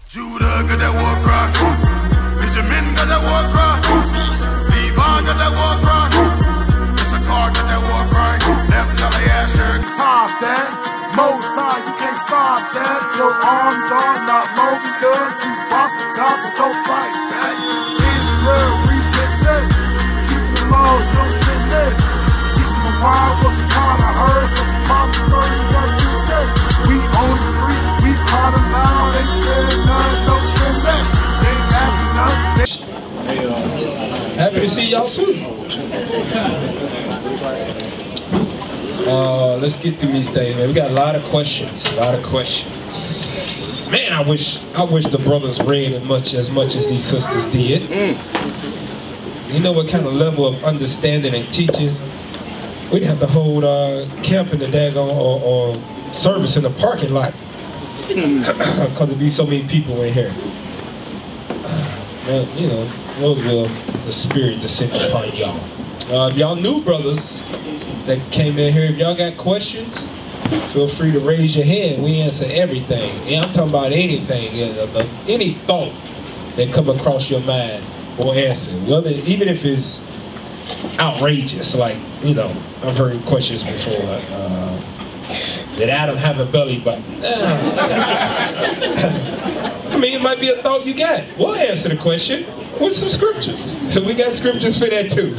Judah got that war cry. Benjamin got that war cry. Levi got that war cry. Issachar got that war cry. Naphtali, Asher. Top that. Mosai, you can't stop that. Your arms are not long enough to boss the God, so don't fight back. Israel, repentant. Keeping the laws, no sin in. Teaching the wild, what's a part of her, so some Bible story to work with. We on the street, we cry aloud, ain't sparing none, no trembling. They laughing us. Happy to see y'all too. Let's get through these things, man. We got a lot of questions. Man, I wish the brothers read as much as these sisters did. You know what kind of level of understanding and teaching? We'd have to hold camp in the daggone or service in the parking lot because there'd be so many people in here. Well, you know, Lord will the Spirit descend upon y'all. If y'all new brothers that came in here, if y'all got questions, feel free to raise your hand. We answer everything. Yeah, I'm talking about anything. Any thought that come across your mind, we'll answer. Whether, even if it's outrageous, like, you know, I've heard questions before. Did Adam have a belly button? I mean, it might be a thought you got. We'll answer the question with some scriptures. We got scriptures for that too.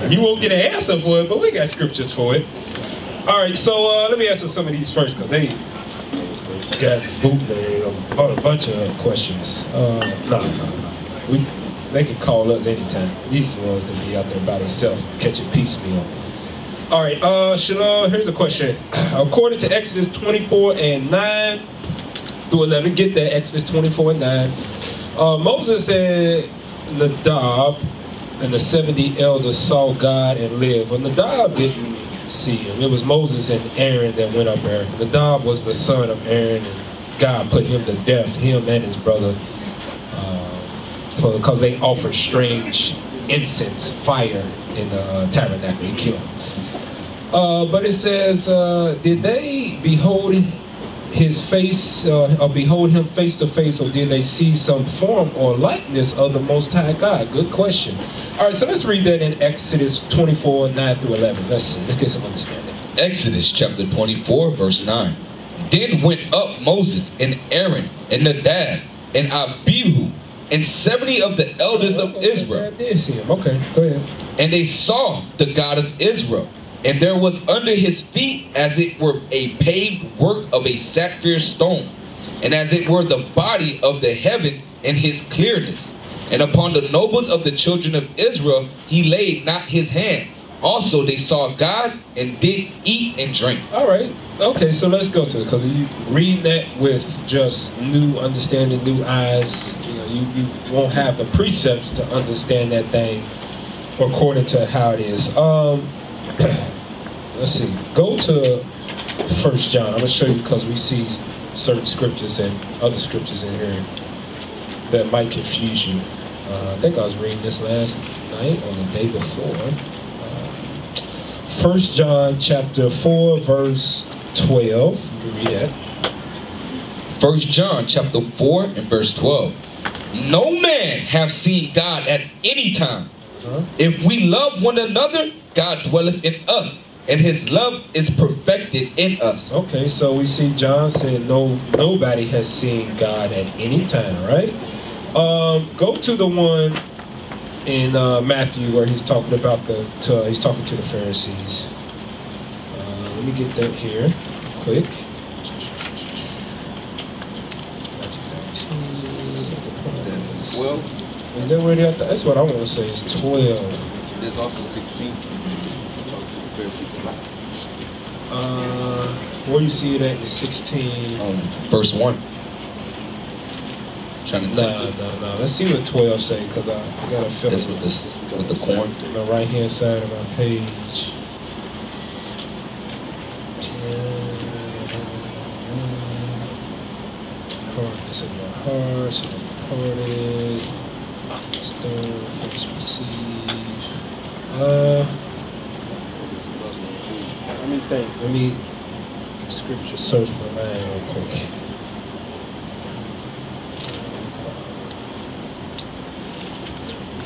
You won't get an answer for it, but we got scriptures for it. All right, so let me answer some of these first, because they got bootleg a bunch of questions. No. They can call us anytime. These are the ones that be out there by themselves, catching piecemeal. All right, Shalom, here's a question. According to Exodus 24 and 9 through 11, get that, Exodus 24 and 9. Moses and Nadab and the 70 elders saw God and lived. Well, Nadab didn't see him. It was Moses and Aaron that went up there. Nadab was the son of Aaron, and God put him to death, him and his brother, because they offered strange incense, fire in the tabernacle. He killed him. But it says, did they behold his face, or behold him face to face, or did they see some form or likeness of the Most High God? Good question. All right, so let's read that in Exodus 24, 9 through 11. Let's get some understanding. Exodus chapter 24, verse 9. Then went up Moses and Aaron and Nadab and Abihu and 70 of the elders of Israel. I did see him. Okay, go ahead. And they saw the God of Israel. And there was under his feet as it were a paved work of a sapphire stone, and as it were the body of the heaven in his clearness. And upon the nobles of the children of Israel he laid not his hand. Also they saw God and did eat and drink. All right. Okay, so let's go to it, because you read that with just new understanding, new eyes. You know, you won't have the precepts to understand that thing according to how it is. Let's see. Go to 1 John. I'm going to show you, because we see certain scriptures and other scriptures in here that might confuse you. I think I was reading this last night or the day before. 1 John chapter 4, verse 12. You can read that. 1 John chapter 4 and verse 12. No man have seen God at any time. If we love one another, God dwelleth in us, and his love is perfected in us. Okay, so we see John saying nobody has seen God at any time, right? Go to the one in Matthew where he's talking about he's talking to the Pharisees. Let me get that here quick. Matthew 19. 12. Is that where they're at? That's what I want to say. It's 12. There's also 16. Where you see it at is 16. Verse 1. No. Let's see what 12 say, because I got to fill it with the corn. On the right hand side of my page. Hardness in your heart, so departed. Stone first receive. Let me think. Let me scripture search my mind real quick.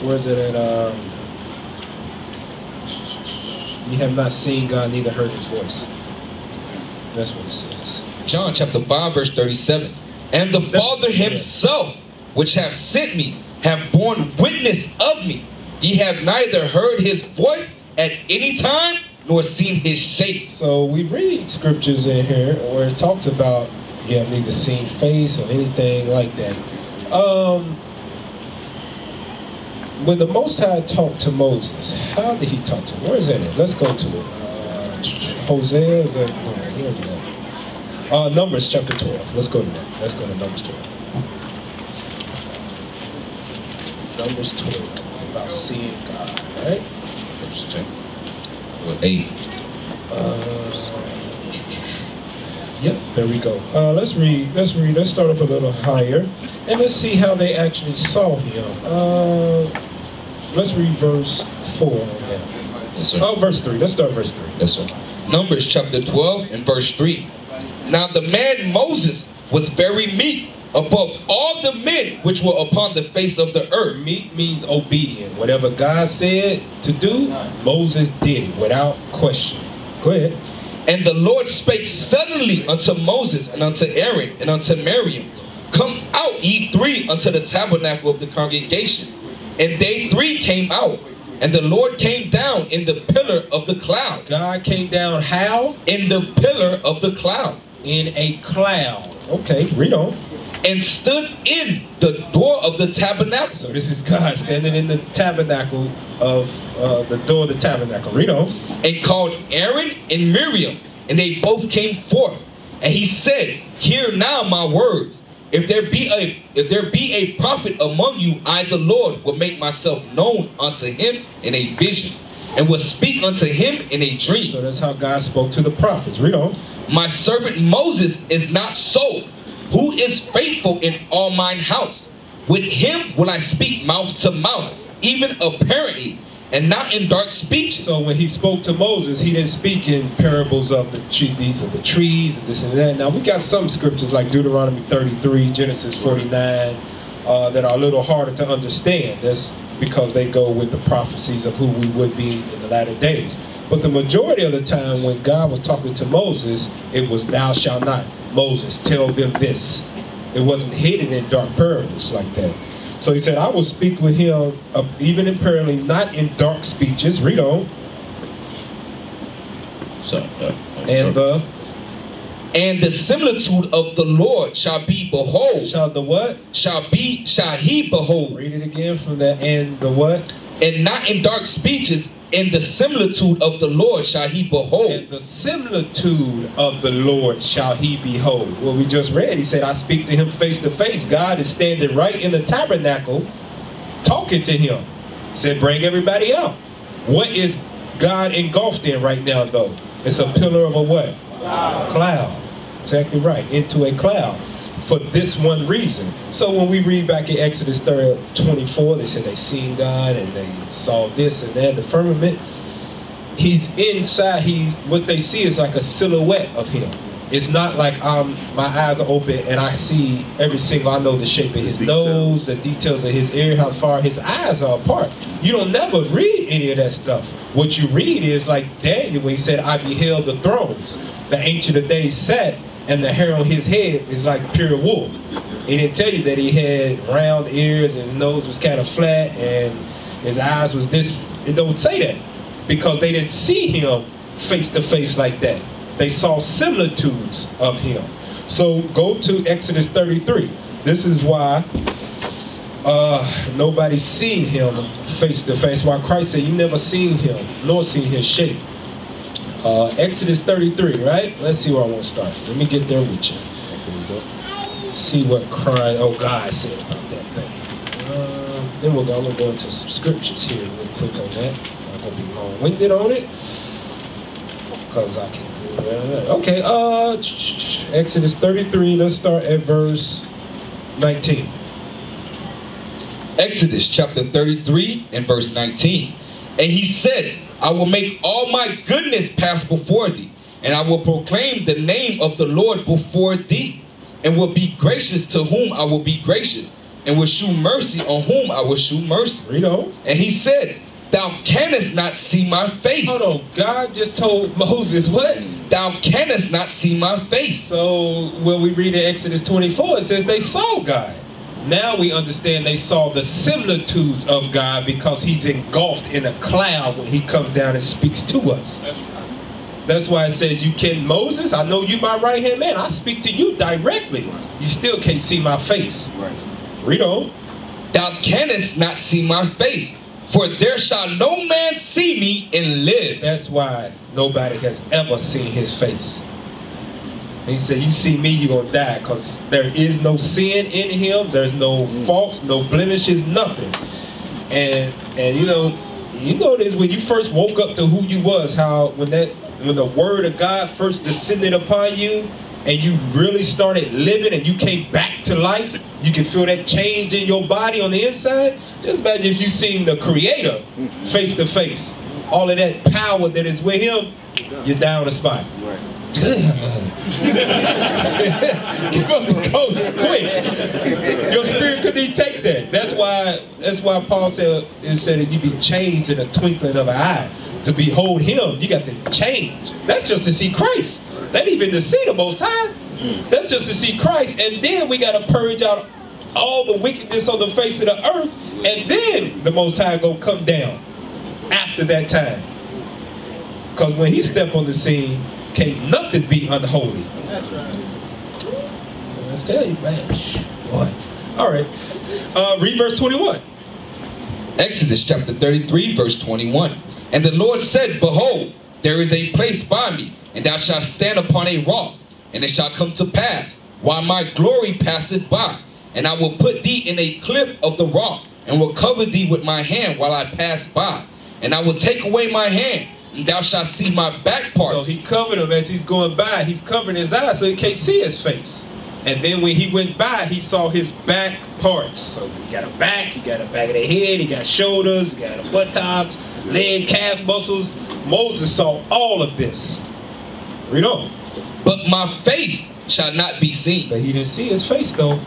Where is it at? You have not seen God, neither heard his voice. That's what it says. John chapter 5, verse 37. And the Father himself, which hath sent me, have borne witness of me. Ye have neither heard his voice at any time, nor seen his shape. So we read scriptures in here where it talks about you have neither seen face or anything like that. When the Most High talked to Moses, how did he talk to him? Where is that at? Let's go to it. Hosea, is that? No, here's that. Numbers chapter 12. Let's go to that. Let's go to Numbers 12. Numbers 12. About seeing God, right? Numbers 10. 8. Yep, there we go. Let's read. Let's start up a little higher. And let's see how they actually saw him. Let's read verse 4 on that. Yes, sir. Oh, verse 3. Let's start verse 3. Yes, sir. Numbers chapter 12 and verse 3. Now the man Moses was very meek above all the men which were upon the face of the earth. Meek means obedient. Whatever God said to do, Moses did it without question. Go ahead. And the Lord spake suddenly unto Moses and unto Aaron and unto Miriam, Come out, ye three, unto the tabernacle of the congregation. And they three came out. And the Lord came down in the pillar of the cloud. God came down how? In the pillar of the cloud. In a cloud. Okay, read on. And stood in the door of the tabernacle. So this is God standing in the tabernacle of the door of the tabernacle. Read on. And called Aaron and Miriam, and they both came forth. And he said, Hear now my words. If there be a prophet among you, I the Lord will make myself known unto him in a vision, and will speak unto him in a dream. So that's how God spoke to the prophets. Read on. My servant Moses is not so, who is faithful in all mine house. With him will I speak mouth to mouth, even apparently, and not in dark speech. So when he spoke to Moses, he didn't speak in parables of the tree, these are the trees and this and that. Now we got some scriptures like Deuteronomy 33, Genesis 49, that are a little harder to understand. That's because they go with the prophecies of who we would be in the latter days. But the majority of the time when God was talking to Moses, it was thou shalt not. Moses, tell them this. It wasn't hidden in dark parables like that. So he said, I will speak with him even in parallel, not in dark speeches. Read on. And the similitude of the Lord shall be behold. Shall the what? Shall he behold. Read it again from that. And the what? And not in dark speeches. And the similitude of the Lord shall he behold. And the similitude of the Lord shall he behold. Well, we just read, he said, I speak to him face to face. God is standing right in the tabernacle talking to him. Said, bring everybody out. What is God engulfed in right now, though? It's a pillar of a what? Cloud. Exactly right. Into a cloud. For this one reason. So when we read back in Exodus 24, they said they seen God and they saw this and that, the firmament. He's inside. What they see is like a silhouette of him. It's not like my eyes are open and I see every single, I know the shape of his nose, the details of his ear, how far his eyes are apart. You don't never read any of that stuff. What you read is like Daniel when he said, I beheld the thrones. The Ancient of Days sat, and the hair on his head is like pure wool. He didn't tell you that he had round ears and his nose was kind of flat and his eyes was this. It don't say that because they didn't see him face to face like that. They saw similitudes of him. So go to Exodus 33. This is why nobody's seen him face to face. Why Christ said you never seen him nor seen his shape. Exodus 33, right? Let's see where I want to start. Let me get there with you. Here we go. See what God said about that thing. Then I'm going to go into some scriptures here real quick on that. I'm going to be long-winded on it because I can do that. Okay, Exodus 33, let's start at verse 19. Exodus chapter 33 and verse 19. And he said, I will make all my goodness pass before thee, and I will proclaim the name of the Lord before thee, and will be gracious to whom I will be gracious, and will shew mercy on whom I will shew mercy. Read on. And he said, thou canst not see my face. Hold on. God just told Moses what? Thou canst not see my face. So when we read in Exodus 24, it says they saw God. Now we understand they saw the similitudes of God because he's engulfed in a cloud when he comes down and speaks to us. That's why it says, you can, Moses, I know you my right hand man. I speak to you directly. You still can't see my face. Right. Read on. Thou canst not see my face, for there shall no man see me and live. That's why nobody has ever seen his face. He said, you see me, you're going to die, because there is no sin in him. There's no faults, no blemishes, nothing. And you know this, when you first woke up to who you was, how when the word of God first descended upon you, and you really started living and you came back to life, you can feel that change in your body on the inside. Just imagine if you seen the Creator face to face. All of that power that is with him, you're down the spot. Right. Give up the ghost quick. Your spirit couldn't even take that. That's why Paul said that you be changed in a twinkling of an eye. To behold him, you got to change. That's just to see Christ. That even to see the Most High. That's just to see Christ. And then we got to purge out all the wickedness on the face of the earth. And then the Most High gonna come down after that time. Because when he step on the scene, can't nothing be unholy. That's right. Let's tell you, man. Boy. All right. Read verse 21. Exodus chapter 33, verse 21. And the Lord said, behold, there is a place by me, and thou shalt stand upon a rock. And it shall come to pass, while my glory passeth by, and I will put thee in a cliff of the rock, and will cover thee with my hand while I pass by. And I will take away my hand, and thou shalt see my back parts. So he covered him as he's going by. He's covering his eyes so he can't see his face. And then when he went by, he saw his back parts. So he got a back of the head, he got shoulders, he got a buttocks, leg, calf muscles. Moses saw all of this. Read on. But my face shall not be seen. But he didn't see his face though.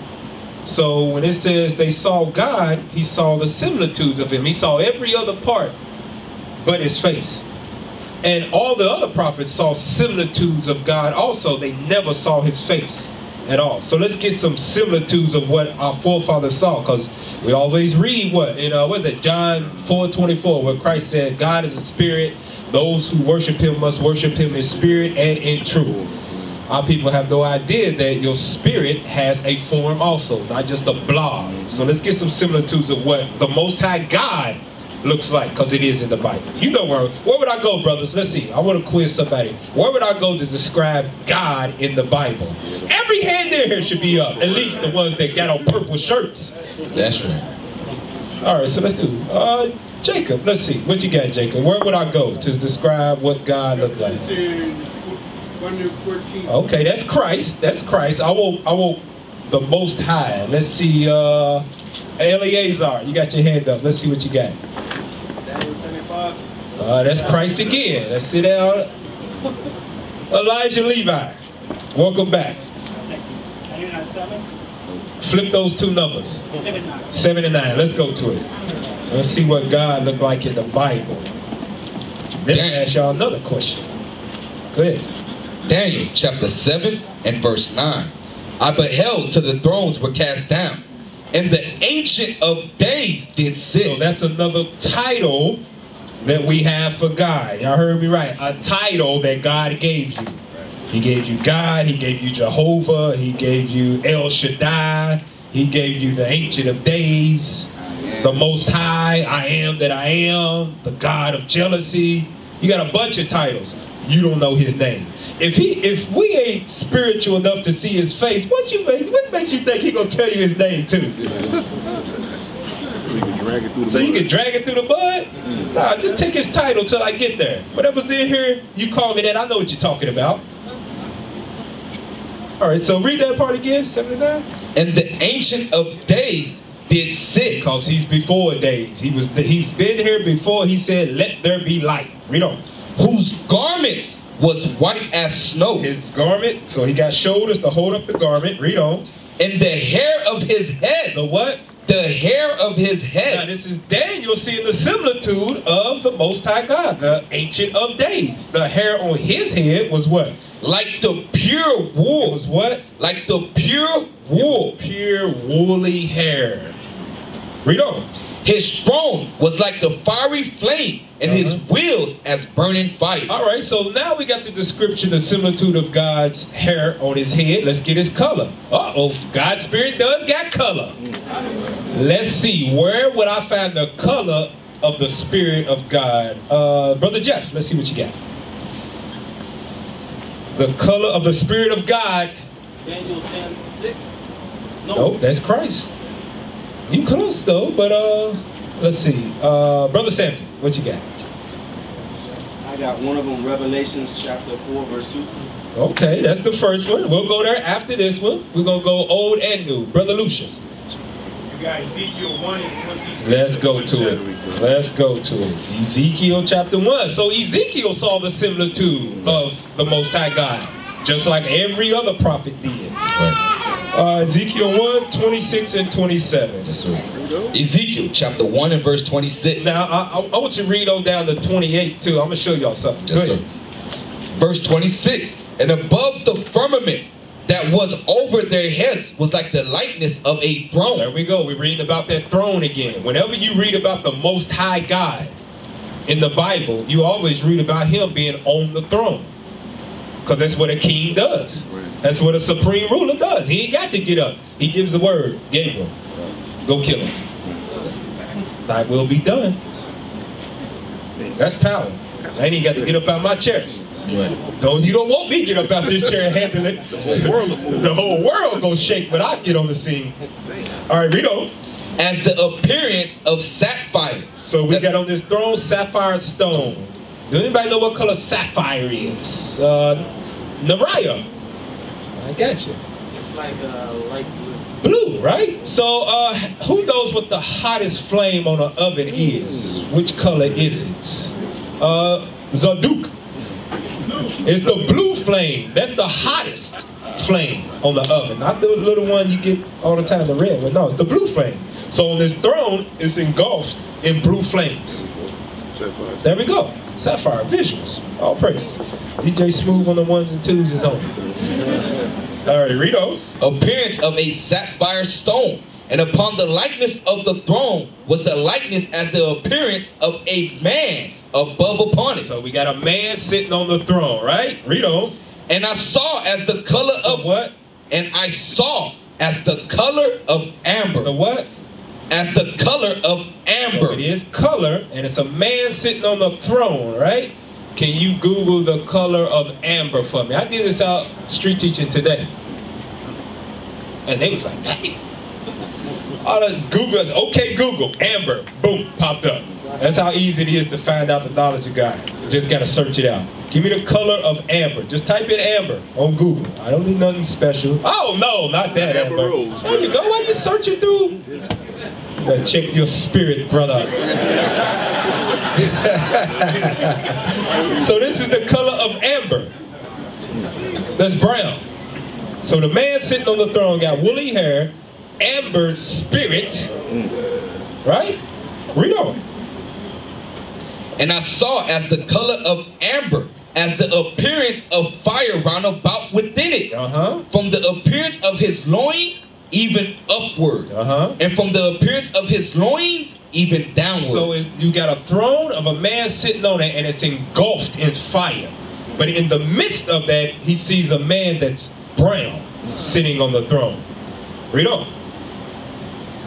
So when it says they saw God, he saw the similitudes of him. He saw every other part but his face. And all the other prophets saw similitudes of God also. They never saw his face at all. So let's get some similitudes of what our forefathers saw, because we always read what is it, John 4:24, where Christ said, God is a spirit. Those who worship him must worship him in spirit and in truth. Our people have no idea that your spirit has a form also, not just a blob. So let's get some similitudes of what the Most High God looks like, because it is in the Bible. You know where would I go, brothers? Let's see. I want to quiz somebody. Where would I go to describe God in the Bible? Every hand there should be up. At least the ones that got on purple shirts. That's right. All right, so let's do Jacob. Let's see. What you got, Jacob? Where would I go to describe what God looked like? Okay, that's Christ. That's Christ. I want the Most High. Let's see. Eleazar, you got your hand up. Let's see what you got. That's Christ again. Let's sit down. Elijah Levi, welcome back. Flip those two numbers. 7 and 9. Let's go to it. Let's see what God looked like in the Bible. Then I'll ask y'all another question. Go ahead. Daniel chapter 7 and verse 9. I beheld till the thrones were cast down, and the Ancient of Days did sit. So that's another title that we have for God. Y'all heard me right. A title that God gave you. He gave you God. He gave you Jehovah. He gave you El Shaddai. He gave you the Ancient of Days. The Most High. I am that I am. The God of jealousy. You got a bunch of titles. You don't know his name. If we ain't spiritual enough to see his face, what makes you think he gonna tell you his name too? So you can drag it through the mud? Nah, just take his title till I get there. Whatever's in here, you call me that. I know what you're talking about. All right, so read that part again, 79. And the Ancient of Days did sit. Because he's before days. He's been here before. He said, let there be light. Read on. Whose garments was white as snow. His garment, so he got shoulders to hold up the garment. Read on. and the hair of his head. The what? The hair of his head. Now this is Daniel seeing the similitude of the Most High God, the Ancient of Days. The hair on his head was what? Like the pure wool. It was what? Like the pure wool. Pure woolly hair. Read on. His throne was like the fiery flame, and his wheels as burning fire. All right, so now we got the description, the similitude of God's hair on his head. Let's get his color. Uh-oh, God's spirit does got color. Let's see, where would I find the color of the spirit of God? Brother Jeff, let's see what you got. The color of the spirit of God. Daniel 10:6. Nope, that's Christ. You close though, but let's see. Brother Samuel, what you got? I got one of them, Revelations chapter 4, verse 2. Okay, that's the first one. We'll go there after this one. We're going to go old and new. Brother Lucius. You got Ezekiel 1 and 26. Let's go to it. Let's go to it. Ezekiel chapter 1. So Ezekiel saw the similitude of the Most High God, just like every other prophet did. Right. Ezekiel 1, 26 and 27. Yes, sir. Ezekiel chapter 1 and verse 26. Now, I want you to read on down to 28 too. I'm going to show y'all something. Yes, sir. Verse 26. And above the firmament that was over their heads was like the likeness of a throne. There we go. We're reading about that throne again. Whenever you read about the Most High God in the Bible, you always read about him being on the throne. Because that's what a king does. That's what a supreme ruler does. He ain't got to get up. He gives the word. Gabriel, go kill him. Thy will be done. That's power. I ain't even got to get up out my chair. Right. You don't want me to get up out this chair and handle it. The whole world gonna shake, but I get on the scene. All right, read on. As the appearance of sapphire. So we got on this throne sapphire stone. Does anybody know what color sapphire is? Nariah. I got you. It's like light blue. Blue, right? So who knows what the hottest flame on an oven is? Which color is it? Zaduk. It's the blue flame. That's the hottest flame on the oven. Not the little one you get all the time, the red one. No, it's the blue flame. So on this throne, it's engulfed in blue flames. Sapphire. There we go. Sapphire visuals. All praises. DJ Smooth on the ones and twos is on. All right, read on. Appearance of a sapphire stone. And upon the likeness of the throne was the likeness as the appearance of a man above upon it. So we got a man sitting on the throne, right? Read on. And I saw as the color of what? And I saw as the color of amber. The what? As the color of amber. So it is color, and it's a man sitting on the throne, right? Can you Google the color of amber for me? I did this out street teaching today. And they was like, dang. All the Google, okay, Google, amber, boom, popped up. That's how easy it is to find out the knowledge of God. You just got to search it out. Give me the color of amber. Just type in amber on Google. I don't need nothing special. Oh, no, not that amber. Rose. There you go. Why you searching through? You gotta check your spirit, brother. So this is the color of amber. That's brown. So the man sitting on the throne got woolly hair, amber spirit, right? Read on. And I saw as the color of amber, as the appearance of fire round about within it. From the appearance of his loin, even upward. And from the appearance of his loins, even downward. So you got a throne of a man sitting on it, and it's engulfed in fire. But in the midst of that, he sees a man that's brown sitting on the throne. Read on.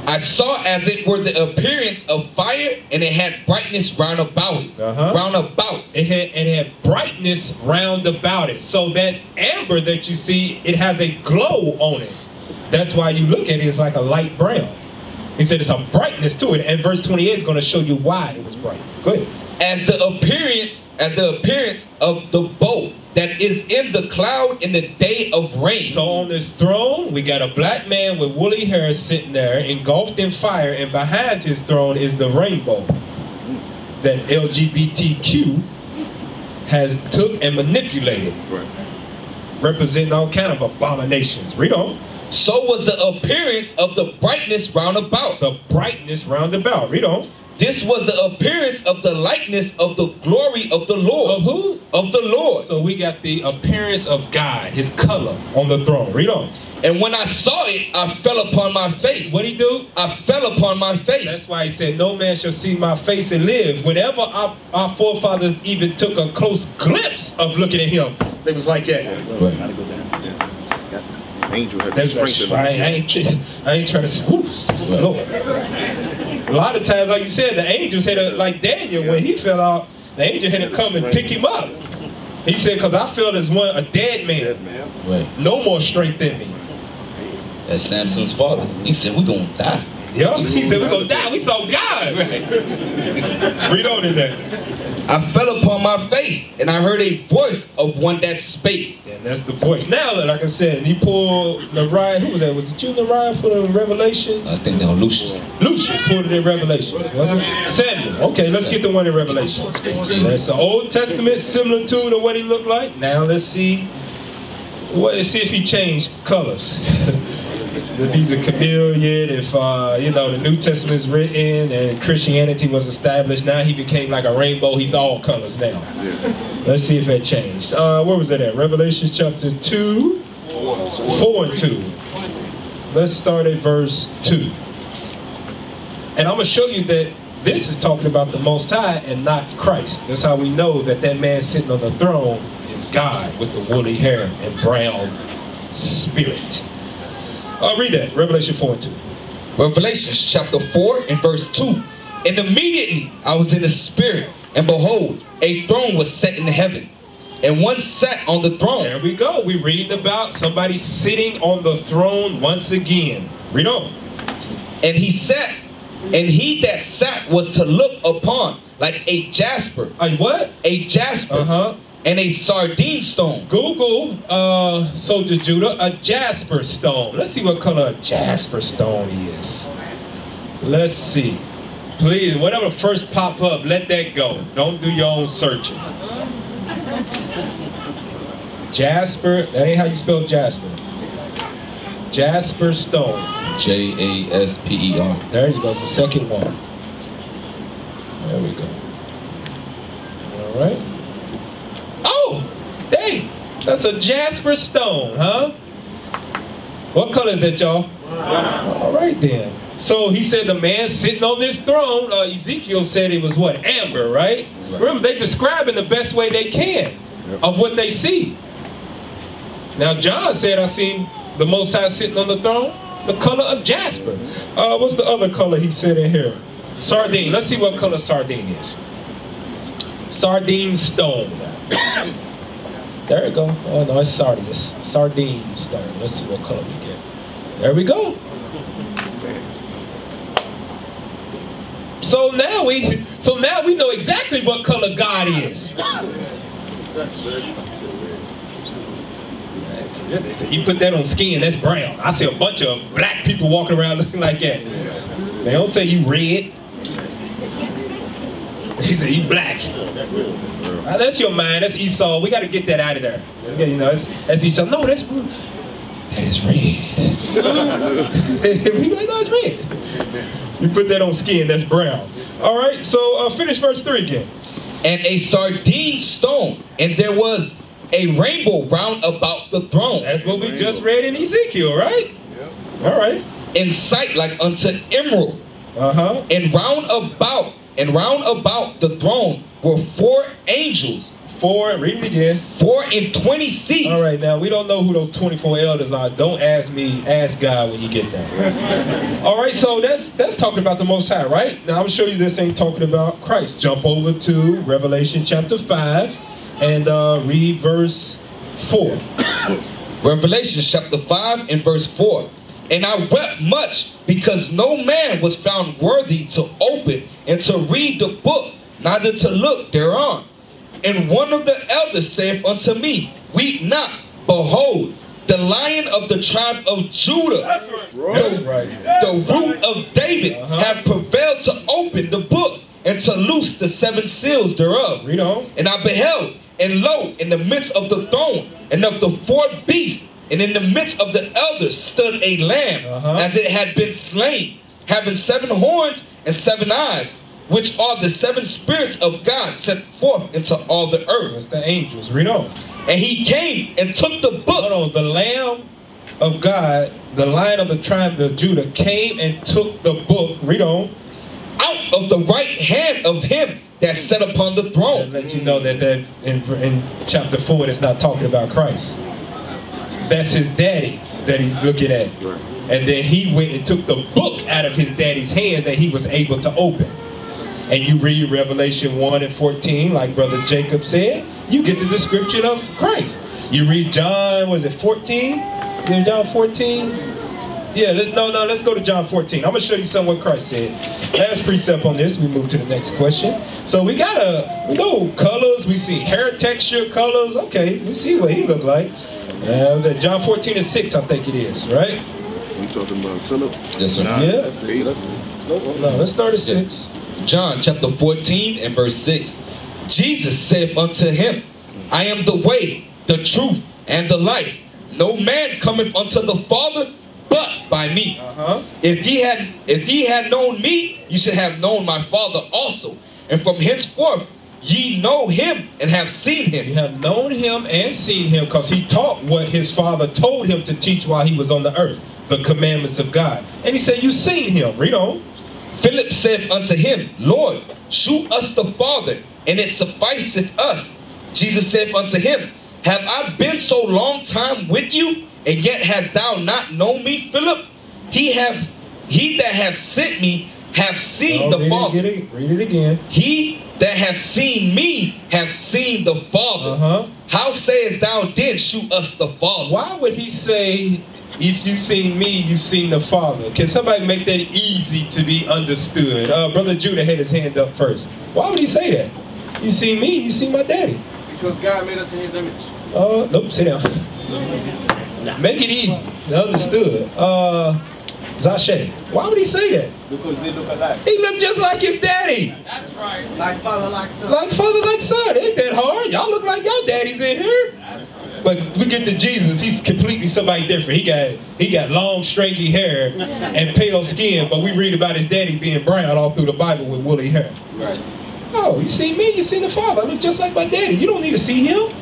I saw as it were the appearance of fire, and it had brightness round about it. Round about. It had brightness round about it. So that amber that you see, it has a glow on it. That's why you look at it, it's like a light brown. He said it's a brightness to it, and verse 28 is going to show you why it was bright. Go ahead. As the appearance of the boat that is in the cloud in the day of rain. So on this throne, we got a black man with woolly hair sitting there, engulfed in fire, and behind his throne is the rainbow that LGBTQ has took and manipulated, representing all kind of abominations. Read on. So was the appearance of the brightness round about. The brightness round about. Read on. This was the appearance of the likeness of the glory of the Lord. Of who? Of the Lord. So we got the appearance of God, his color on the throne. Read on. And when I saw it, I fell upon my face. What'd he do? I fell upon my face. That's why he said, no man shall see my face and live. Whenever our forefathers even took a close glimpse of looking at him, they was like that. Right. Gotta go down. Yeah. Got to. Angel had They to was strengthen like, I him. ain't trying to say, Lord. A lot of times, like you said, the angels had to, like Daniel, when he fell out, the angel had to come and pick him up. He said, because I felt as one, a dead man. Right. No more strength in me. That's Samson's father. He said, we're going to die. Yeah, he said, we're going to die. We saw God. Right. Read on in there. I fell upon my face, and I heard a voice of one that spake. And that's the voice. Now, like I said, he pulled Nariah. Who was that? Was it you, Nariah, put it in Revelation? I think that was Lucius. Lucius pulled it in Revelation. Was it? Samuel. Okay, let's get the one in Revelation. That's the Old Testament, similitude of what he looked like. Now let's see. Let's see if he changed colors. If he's a chameleon, if the New Testament is written and Christianity was established, now he became like a rainbow. He's all colors now. Let's see if that changed. Where was that at? Revelation chapter 2, 4 and 2. Let's start at verse 2. And I'm going to show you that this is talking about the Most High and not Christ. That's how we know that that man sitting on the throne is God with the woolly hair and brown spirit. Read that, Revelation 4 and 2. Revelation chapter 4 and verse 2. And immediately I was in the spirit, and behold, a throne was set in heaven, and one sat on the throne. There we go. We're reading about somebody sitting on the throne once again. Read on. And he sat, and he that sat was to look upon like a jasper. A what? A jasper. And a sardine stone. Google, Soldier Judah, a jasper stone. Let's see what color a jasper stone is. Let's see. Please, whatever first pop up, let that go. Don't do your own searching. Jasper, that ain't how you spell Jasper. Jasper stone. Jasper. There you go, it's the second one. There we go. All right. Oh, dang, that's a jasper stone, huh? What color is that, y'all? All right then. So he said the man sitting on this throne, Ezekiel said it was what? Amber, right? Remember, they describe in the best way they can of what they see. Now John said, I seen the Most High sitting on the throne, the color of jasper. What's the other color he said in here? Sardine. Let's see what color sardine is. Sardine stone. There we go. Oh no, it's sardius. Sardine stone. Let's see what color we get. There we go. So now we know exactly what color God is. They say you put that on skin, that's brown. I see a bunch of black people walking around looking like that. They don't say you red. He said you black. That's your mind. That's Esau. We got to get that out of there. Yeah, you know, that's Esau. No, that is red. People like, no, it's red. You put that on skin. That's brown. All right. So finish verse 3 again. And a sardine stone, and there was a rainbow round about the throne. That's what we just read in Ezekiel, right? Yeah. All right. In sight like unto emerald. And round about the throne were 4 angels. 4, read it again. 4 and 20 seats. All right, now we don't know who those 24 elders are. Don't ask me, ask God when you get there. All right, so that's talking about the Most High, right? Now I'm gonna show you this ain't talking about Christ. Jump over to Revelation chapter 5 and read verse 4. Revelation chapter 5 and verse 4. And I wept much because no man was found worthy to open and to read the book, neither to look thereon. And one of the elders saith unto me, weep not, behold, the Lion of the tribe of Judah, the root of David, hath prevailed to open the book and to loose the 7 seals thereof. Read on. And I beheld, and lo, in the midst of the throne and of the 4 beasts, And in the midst of the elders stood a lamb, as it had been slain, having 7 horns and 7 eyes, which are the 7 spirits of God sent forth into all the earth. That's the angels. Read on. And he came and took the book. Hold on. The Lamb of God, the Lion of the tribe of Judah, came and took the book. Read on. Out of the right hand of him that sat upon the throne. And let you know that in chapter 4, it's not talking about Christ. That's his daddy that he's looking at. Right. And then he went and took the book out of his daddy's hand that he was able to open. And you read Revelation 1 and 14, like Brother Jacob said, you get the description of Christ. You read John, was it 14? John 14? Yeah, let's go to John 14. I'm going to show you some what Christ said. Last precept on this, we move to the next question. So we know colors, we see hair texture, colors. Okay, we see what he looked like. John 14 and 6, I think it is, right? You talking about Philip? Yes, sir. Yeah. That's 8. That's No, let's start at 6. John chapter 14 and verse 6. Jesus saith unto him, I am the way, the truth, and the life. No man cometh unto the Father but by me. If ye had known me, ye should have known my Father also. And from henceforth ye know him and have seen him. You have known him and seen him, because he taught what his Father told him to teach while he was on the earth, the commandments of God. And he said, you've seen him. Read on. Philip saith unto him, Lord, shew us the Father, and it sufficeth us. Jesus saith unto him, have I been so long time with you, and yet hast thou not known me, Philip? He that hath sent me have seen the Father. Read it again. He that hath seen me have seen the Father. How sayest thou then, shew us the Father? Why would he say, if you seen me, you seen the Father? Can somebody make that easy to be understood? Brother Judah had his hand up first. Why would he say that? You see me, you see my daddy. Because God made us in his image. Nope, sit down. Make it easy. Understood. Zashay, why would he say that? Because they look alike. He looked just like his daddy. That's right. Like father, like son. Like father, like son. Ain't that hard? Y'all look like y'all daddies in here. But we get to Jesus, he's completely somebody different. He got long, stringy hair and pale skin, but we read about his daddy being brown all through the Bible with woolly hair. Right. Oh, you see me, you see the Father. I look just like my daddy. You don't need to see him.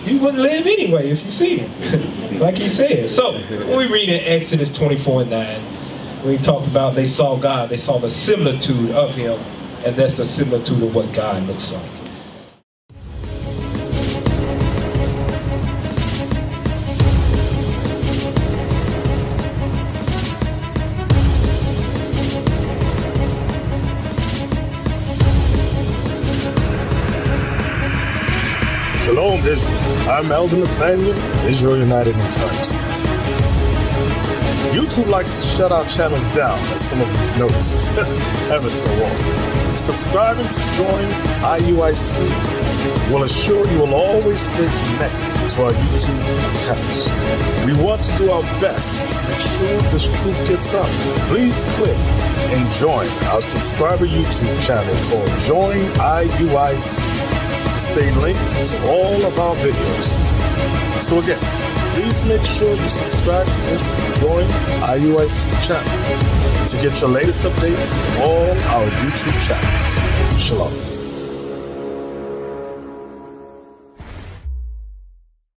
You wouldn't live anyway if you see him, like he said. So, when we read in Exodus 24 and 9, when he talked about they saw God, they saw the similitude of him, and that's the similitude of what God looks like. Shalom, Israel. I'm Elder Nathaniel of Israel United in Christ. YouTube likes to shut our channels down, as some of you have noticed, ever so often. Subscribing to join IUIC will assure you will always stay connected to our YouTube accounts. We want to do our best to make sure this truth gets out. Please click and join our subscriber YouTube channel called Join IUIC to stay linked to all of our videos. So again, please make sure you subscribe to this Join IUIC channel to get your latest updates from all our YouTube channels. Shalom.